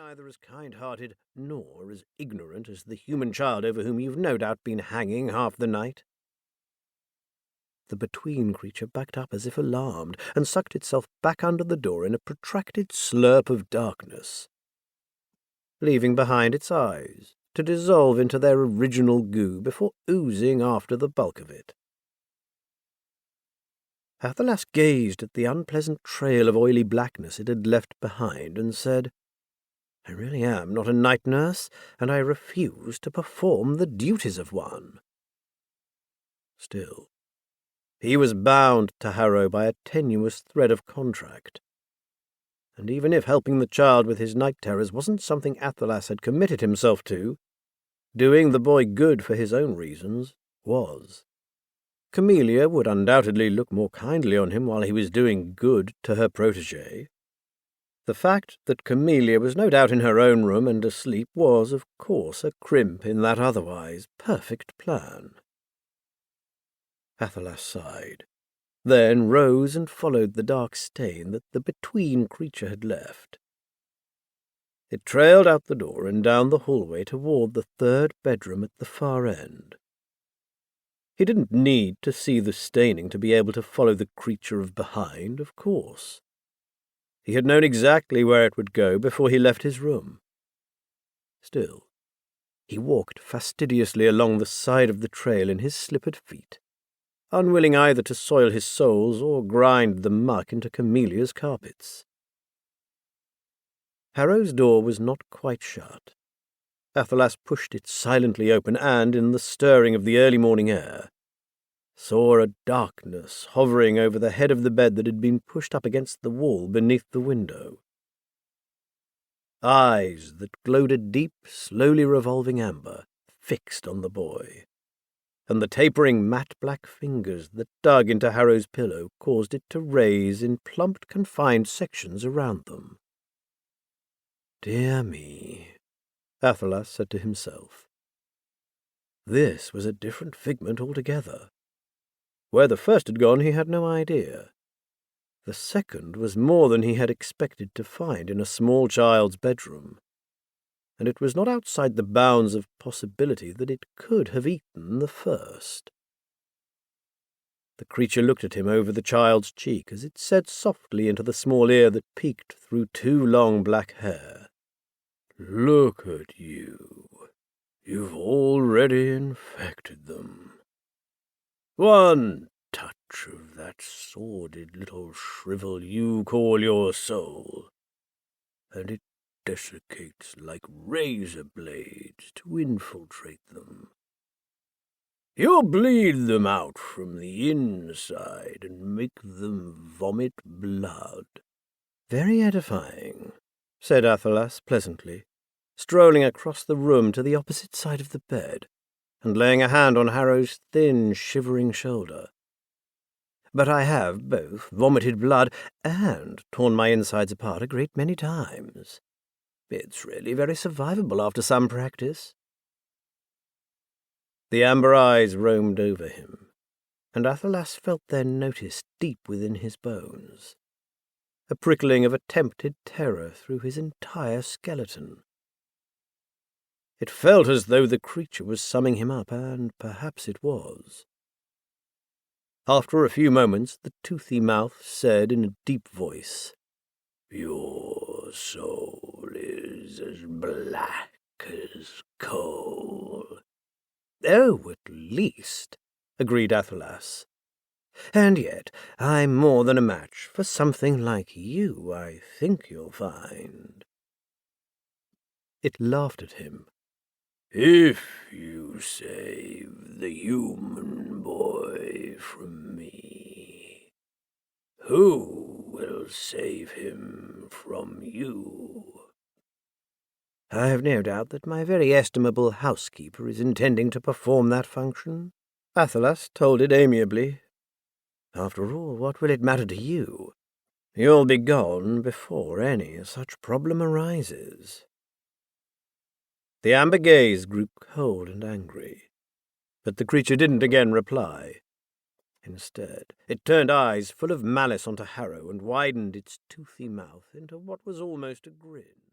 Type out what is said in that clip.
neither as kind-hearted nor as ignorant as the human child over whom you've no doubt been hanging half the night." The Between creature backed up as if alarmed, and sucked itself back under the door in a protracted slurp of darkness, leaving behind its eyes to dissolve into their original goo before oozing after the bulk of it. Athelas gazed at the unpleasant trail of oily blackness it had left behind and said, "I really am not a night nurse, and I refuse to perform the duties of one." Still, he was bound to Harrow by a tenuous thread of contract, and even if helping the child with his night terrors wasn't something Athelas had committed himself to, doing the boy good for his own reasons was. Camellia would undoubtedly look more kindly on him while he was doing good to her protégé. The fact that Camellia was no doubt in her own room and asleep was, of course, a crimp in that otherwise perfect plan. Athelas sighed, then rose and followed the dark stain that the Between creature had left. It trailed out the door and down the hallway toward the third bedroom at the far end. He didn't need to see the staining to be able to follow the creature of behind, of course. He had known exactly where it would go before he left his room. Still, he walked fastidiously along the side of the trail in his slippered feet, unwilling either to soil his soles or grind the muck into Camelia's carpets. Harrow's door was not quite shut. Athelas pushed it silently open and, in the stirring of the early morning air, saw a darkness hovering over the head of the bed that had been pushed up against the wall beneath the window. Eyes that glowed a deep, slowly revolving amber fixed on the boy, and the tapering matte-black fingers that dug into Harrow's pillow caused it to raise in plumped, confined sections around them. "Dear me," Athelas said to himself. This was a different figment altogether. Where the first had gone he had no idea. The second was more than he had expected to find in a small child's bedroom, and it was not outside the bounds of possibility that it could have eaten the first. The creature looked at him over the child's cheek as it said softly into the small ear that peeked through two long black hair, "Look at you. You've already infected them. One touch of that sordid little shrivel you call your soul, and it desiccates like razor blades to infiltrate them. You'll bleed them out from the inside and make them vomit blood." "Very edifying," said Athelas pleasantly, strolling across the room to the opposite side of the bed, and laying a hand on Harrow's thin, shivering shoulder. "But I have both vomited blood and torn my insides apart a great many times. It's really very survivable after some practice." The amber eyes roamed over him, and Athelas felt their notice deep within his bones, a prickling of attempted terror through his entire skeleton. It felt as though the creature was summing him up, and perhaps it was. After a few moments, the toothy mouth said in a deep voice, "Your soul is as black as coal." "Oh, at least," agreed Athelas. "And yet I'm more than a match for something like you, I think you'll find." It laughed at him. "If you save the human boy from me, who will save him from you?" "I've no doubt that my very estimable housekeeper is intending to perform that function," Athelas told it amiably. "After all, what will it matter to you? You'll be gone before any such problem arises." The amber gaze grew cold and angry, but the creature didn't again reply. Instead, it turned eyes full of malice onto Harrow and widened its toothy mouth into what was almost a grin.